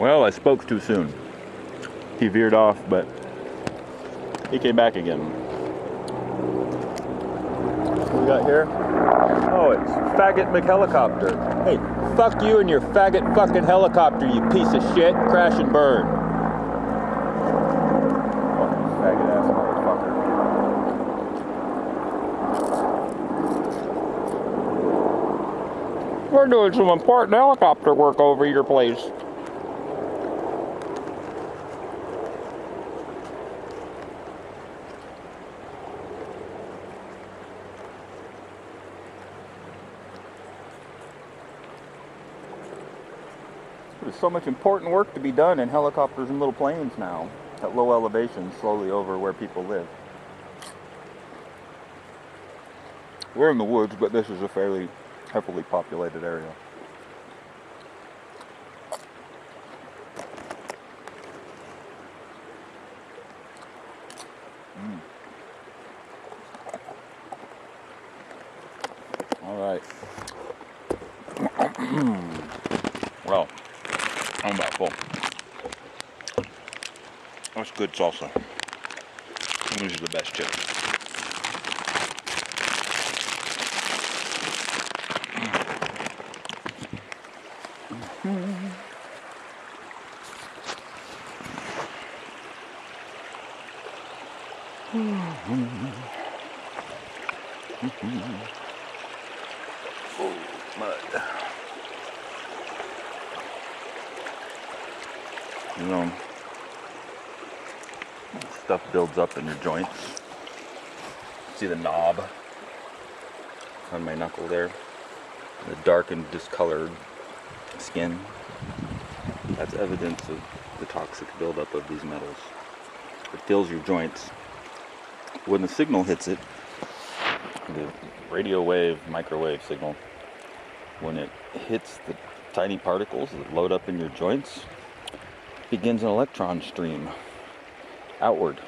Well, I spoke too soon. He veered off, but he came back again. What we got here? Oh, it's Faggot McHelicopter. Hey, fuck you and your faggot fucking helicopter, you piece of shit. Crash and burn. Fucking faggot ass motherfucker. We're doing some important helicopter work over your place. There's so much important work to be done in helicopters and little planes now, at low elevation, slowly over where people live. We're in the woods, but this is a fairly heavily populated area. All right. Well, I'm about full. That's good salsa. These are the best chips. Oh, mud. You know, stuff builds up in your joints. See the knob on my knuckle there? The dark and discolored skin. That's evidence of the toxic buildup of these metals. It fills your joints. When the signal hits it, the radio wave, microwave signal, when it hits the tiny particles that load up in your joints, begins an electron stream outward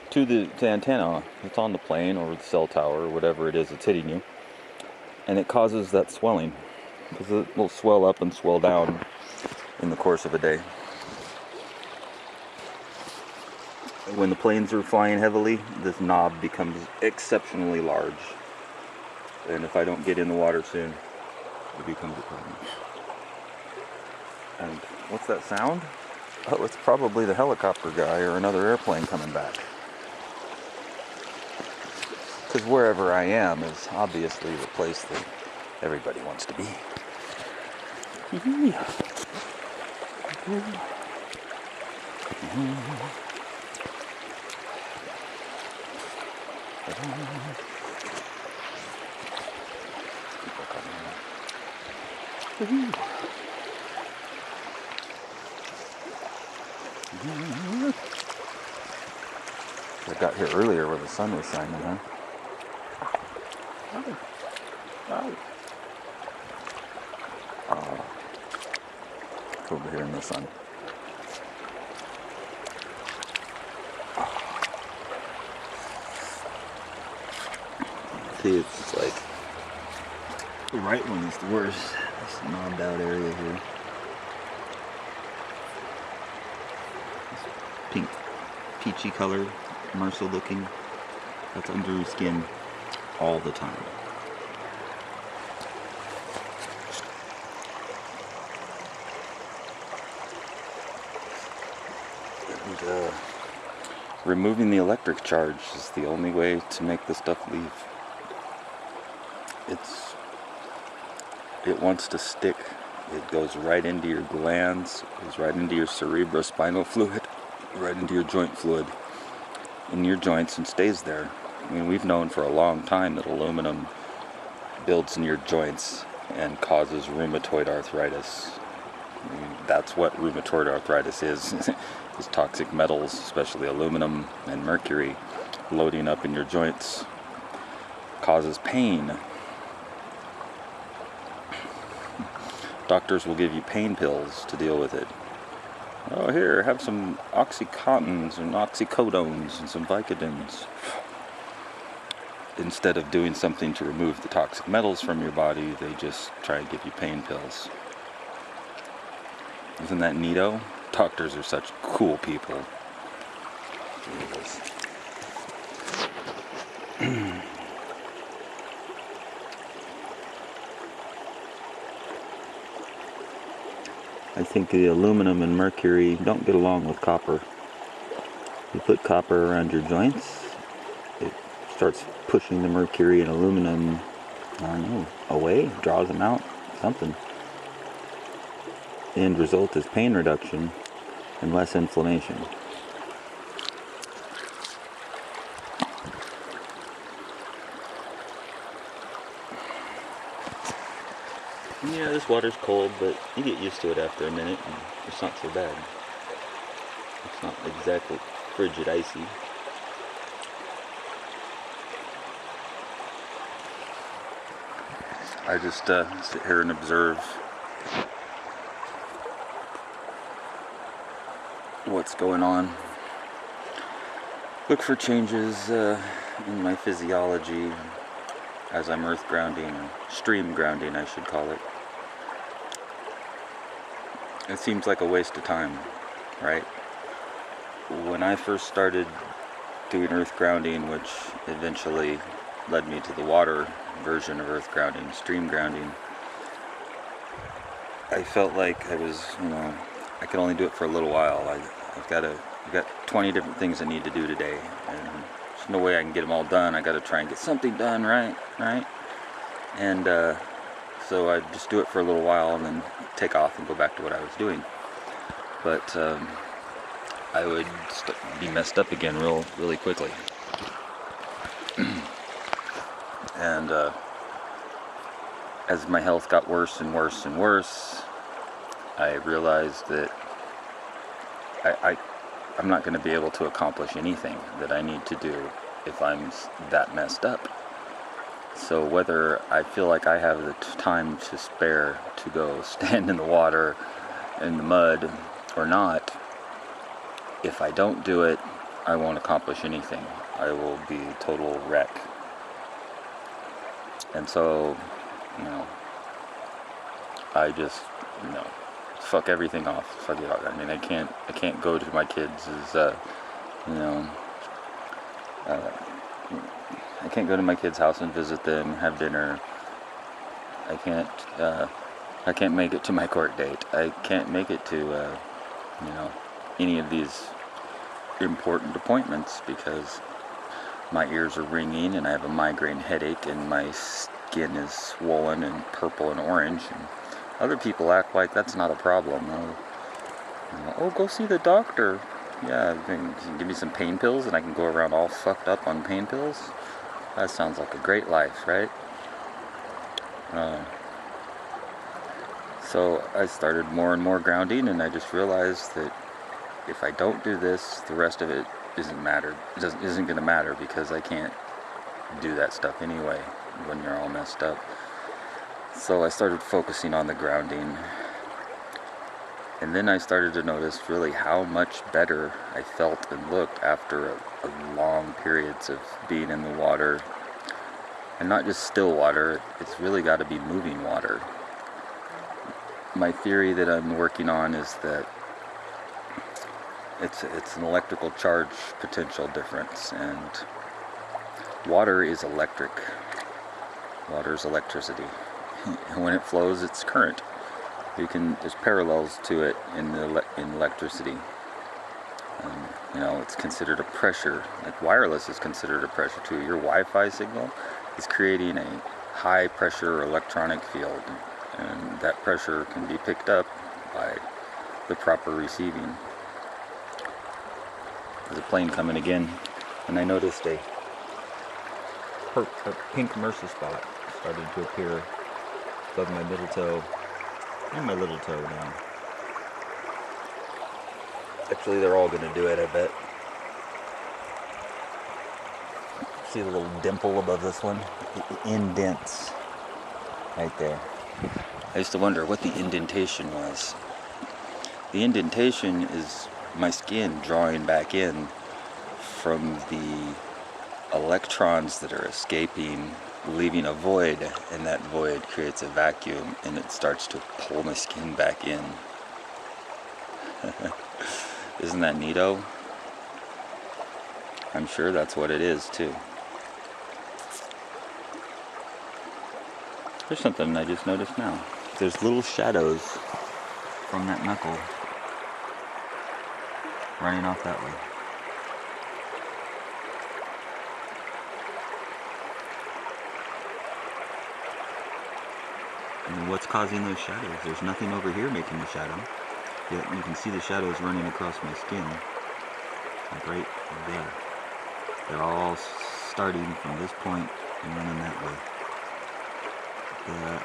to the antenna that's on the plane or the cell tower or whatever it is that's hitting you, and it causes that swelling because it will swell up and swell down in the course of a day. When the planes are flying heavily, this knob becomes exceptionally large, and if I don't get in the water soon, it becomes a problem. And what's that sound? Oh, it's probably the helicopter guy or another airplane coming back. Because wherever I am is obviously the place that everybody wants to be. I got here earlier where the sun was shining, huh? It's over here in the sun. See, it's just like the right one is the worst. This knobbed out area here. This pink, peachy color, MRSA looking. That's under your skin all the time. And, removing the electric charge is the only way to make the stuff leave. It wants to stick. It goes right into your glands, goes right into your cerebrospinal fluid, right into your joint fluid, in your joints, and stays there. I mean, we've known for a long time that aluminum builds in your joints and causes rheumatoid arthritis. I mean, that's what rheumatoid arthritis is toxic metals, especially aluminum and mercury, loading up in your joints, causes pain. Doctors will give you pain pills to deal with it. Oh, here, have some Oxycontins and oxycodones and some Vicodins. Instead of doing something to remove the toxic metals from your body, they just try and give you pain pills. Isn't that neato? Doctors are such cool people. Jesus. I think the aluminum and mercury don't get along with copper. You put copper around your joints, it starts pushing the mercury and aluminum, I don't know, away, draws them out, something. The end result is pain reduction and less inflammation. Yeah, this water's cold, but you get used to it after a minute, and it's not so bad. It's not exactly frigid icy. I just sit here and observe what's going on. Look for changes in my physiology as I'm earth grounding, or stream grounding I should call it. It seems like a waste of time, right? When I first started doing earth grounding, which eventually led me to the water version of earth grounding, stream grounding, I felt like I was, I could only do it for a little while. I've got 20 different things I need to do today, and there's no way I can get them all done. I got to try and get something done, right? And so I'd just do it for a little while and then take off and go back to what I was doing. But I would be messed up again really quickly. And as my health got worse and worse and worse, I realized that I'm not going to be able to accomplish anything that I need to do if I'm that messed up. So whether I feel like I have the time to spare to go stand in the water, in the mud, or not, if I don't do it, I won't accomplish anything. I will be a total wreck. And so, I just, fuck everything off. Fuck it off. I mean, I can't go to my kids' I can't go to my kids' house and visit them, have dinner. I can't make it to my court date. I can't make it to, any of these important appointments because my ears are ringing and I have a migraine headache and my skin is swollen and purple and orange. And other people act like that's not a problem. Go see the doctor. Yeah, give me some pain pills and I can go around all fucked up on pain pills. That sounds like a great life, right? So I started more and more grounding, and I just realized that if I don't do this, the rest of it isn't going to matter because I can't do that stuff anyway when you're all messed up. So I started focusing on the grounding. And then I started to notice really how much better I felt and looked after long periods of being in the water. And not just still water, it's really got to be moving water. My theory that I'm working on is that it's an electrical charge potential difference, and water is electric. Water is electricity. And when it flows, it's current. There's parallels to it in electricity. It's considered a pressure. Like wireless is considered a pressure too. Your Wi-Fi signal is creating a high pressure electronic field, and that pressure can be picked up by the proper receiving. There's a plane coming again, and I noticed a pink MRSA spot started to appear above my middle toe and my little toe now. Actually, they're all going to do it, I bet. See the little dimple above this one? It indents right there. I used to wonder what the indentation was. The indentation is my skin drawing back in from the electrons that are escaping, leaving a void, and that void creates a vacuum and it starts to pull my skin back in. Isn't that neato? I'm sure that's what it is too. There's something I just noticed now. There's little shadows from that knuckle running off that way. And what's causing those shadows? There's nothing over here making the shadow. Yet you can see the shadows running across my skin. Like right there. They're all starting from this point and running that way. That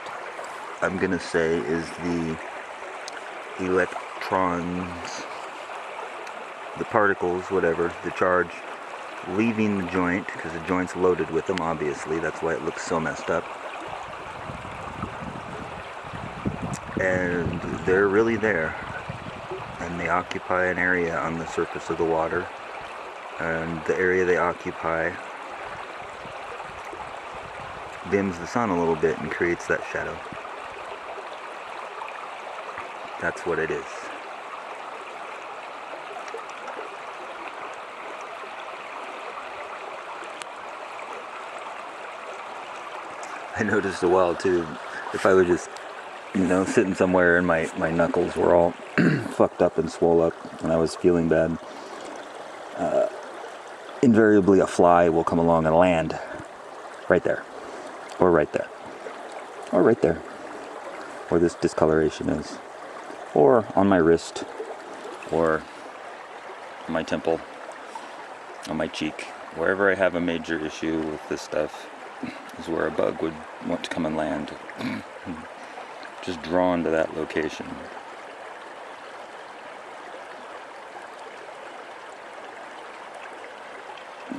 I'm gonna say is the electrons, the particles, whatever, the charge leaving the joint, because the joint's loaded with them, obviously. That's why it looks so messed up. And they're really there. And they occupy an area on the surface of the water. And the area they occupy dims the sun a little bit and creates that shadow. That's what it is. I noticed a while too, if I was just, sitting somewhere and my knuckles were all fucked up and swole up and I was feeling bad, invariably a fly will come along and land right there, or right there, or right there, where this discoloration is, or on my wrist, or on my temple, on my cheek. Wherever I have a major issue with this stuff is where a bug would want to come and land. Just drawn to that location.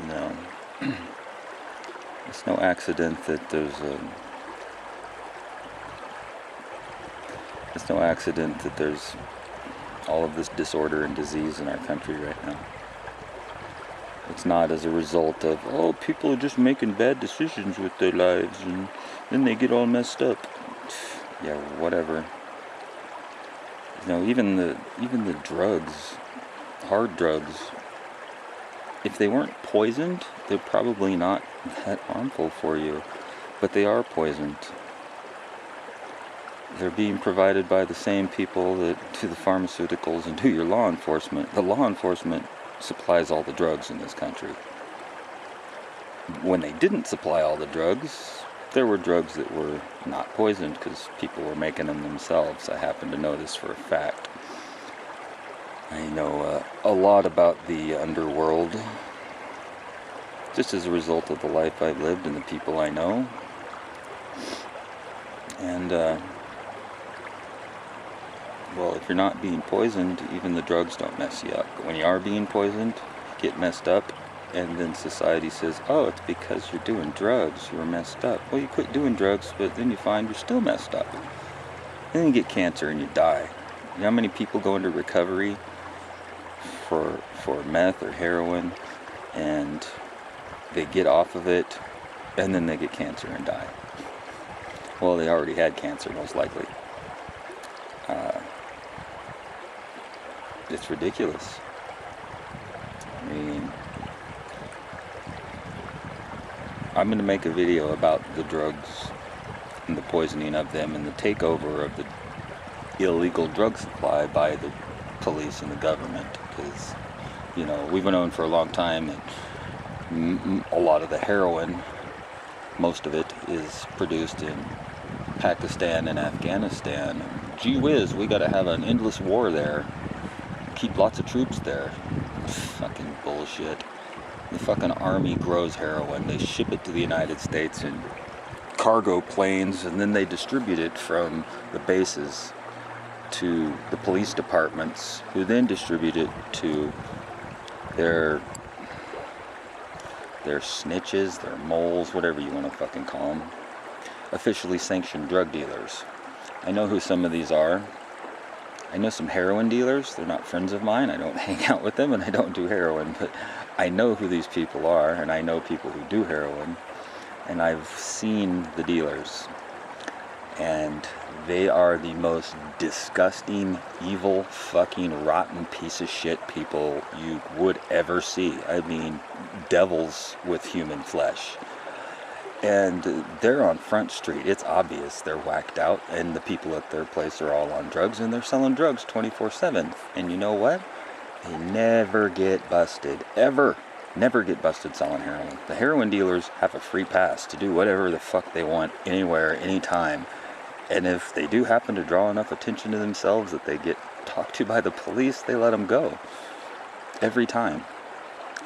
No. It's no accident that there's all of this disorder and disease in our country right now. It's not as a result of, people are just making bad decisions with their lives and then they get all messed up. Yeah, whatever. Even the drugs, hard drugs, if they weren't poisoned, they're probably not that harmful for you, but they are poisoned. They're being provided by the same people that do the pharmaceuticals and do your law enforcement. The law enforcement supplies all the drugs in this country. When they didn't supply all the drugs, there were drugs that were not poisoned because people were making them themselves. I happen to know this for a fact. I know a lot about the underworld just as a result of the life I've lived and the people I know. And if you're not being poisoned, even the drugs don't mess you up. But when you are being poisoned, you get messed up, and then society says, it's because you're doing drugs, you're messed up. Well, you quit doing drugs, but then you find you're still messed up. And then you get cancer and you die. You know how many people go into recovery for meth or heroin, and they get off of it, and then they get cancer and die? Well, they already had cancer, most likely. It's ridiculous. I mean, I'm going to make a video about the drugs and the poisoning of them and the takeover of the illegal drug supply by the police and the government, because, we've known for a long time that a lot of the heroin, most of it, is produced in Pakistan and Afghanistan. Gee whiz, we got to have an endless war there. Keep lots of troops there. Fucking bullshit. The fucking army grows heroin. They ship it to the United States in cargo planes, and then they distribute it from the bases to the police departments, who then distribute it to their snitches, their moles, whatever you want to fucking call them. Officially sanctioned drug dealers. I know who some of these are. I know some heroin dealers. They're not friends of mine. I don't hang out with them, and I don't do heroin, but I know who these people are, and I know people who do heroin, and I've seen the dealers, and They are the most disgusting, evil, fucking rotten piece of shit people you would ever see. I mean, devils with human flesh. And they're on Front Street. It's obvious they're whacked out, and the people at their place are all on drugs, and they're selling drugs 24/7. And you know what? They never get busted. Ever. Never get busted selling heroin. The heroin dealers have a free pass to do whatever the fuck they want, anywhere, anytime. And if they do happen to draw enough attention to themselves that they get talked to by the police, they let them go. Every time.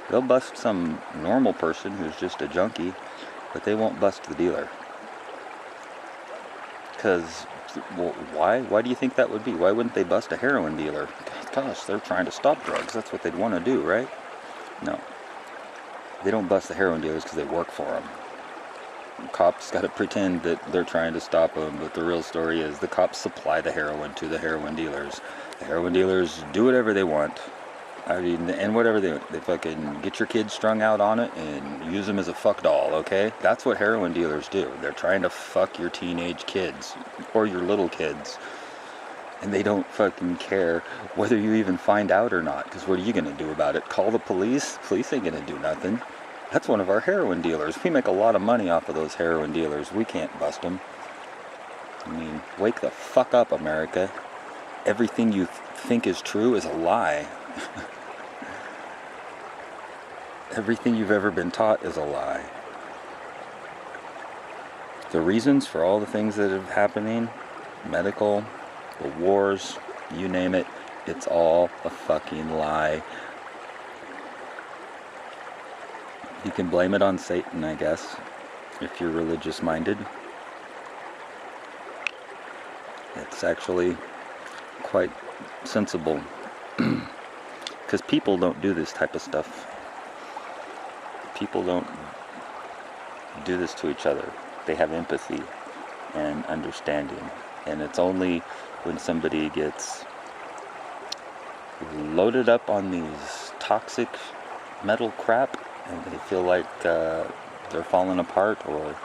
They'll bust some normal person who's just a junkie, but they won't bust the dealer. Because, well, why? Why do you think that would be? Why wouldn't they bust a heroin dealer? Gosh, they're trying to stop drugs. That's what they'd want to do, right? No. They don't bust the heroin dealers because they work for them. Cops got to pretend that they're trying to stop them, but the real story is the cops supply the heroin to the heroin dealers. The heroin dealers do whatever they want. I mean, and whatever they fucking get your kids strung out on it and use them as a fuck doll, okay? That's what heroin dealers do. They're trying to fuck your teenage kids or your little kids. And they don't fucking care whether you even find out or not, because what are you going to do about it? Call the police? Police ain't going to do nothing. That's one of our heroin dealers. We make a lot of money off of those heroin dealers. We can't bust them. I mean, wake the fuck up, America. Everything you think is true is a lie. Everything you've ever been taught is a lie. The reasons for all the things that are happening, medical, the wars, you name it, it's all a fucking lie. You can blame it on Satan, I guess, if you're religious minded. It's actually quite sensible. Because people don't do this type of stuff. People don't do this to each other. They have empathy and understanding. And it's only when somebody gets loaded up on these toxic metal crap and they feel like they're falling apart, or